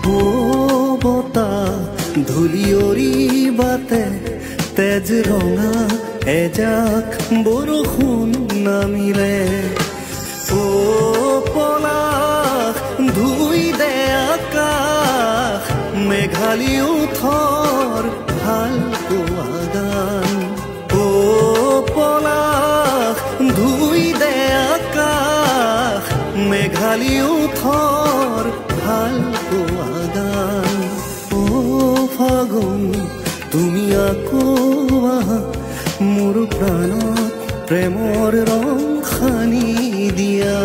ও বতাহ ধূলিয়ৰি বাটে তেজ ৰঙা এজাক বৰষুণ নামিলে ও পলাশ ধুই দে আকাশ মেঘালী উঠৰ ভাল পোৱা গান ও পলাশ ধুই দে আকাশ মেঘালী উঠৰ ভাল পোৱা গান ও ফাগুন তুমি আকৌ আহা মোৰ প্ৰাণত প্ৰেমৰ ৰং সানি দিয়া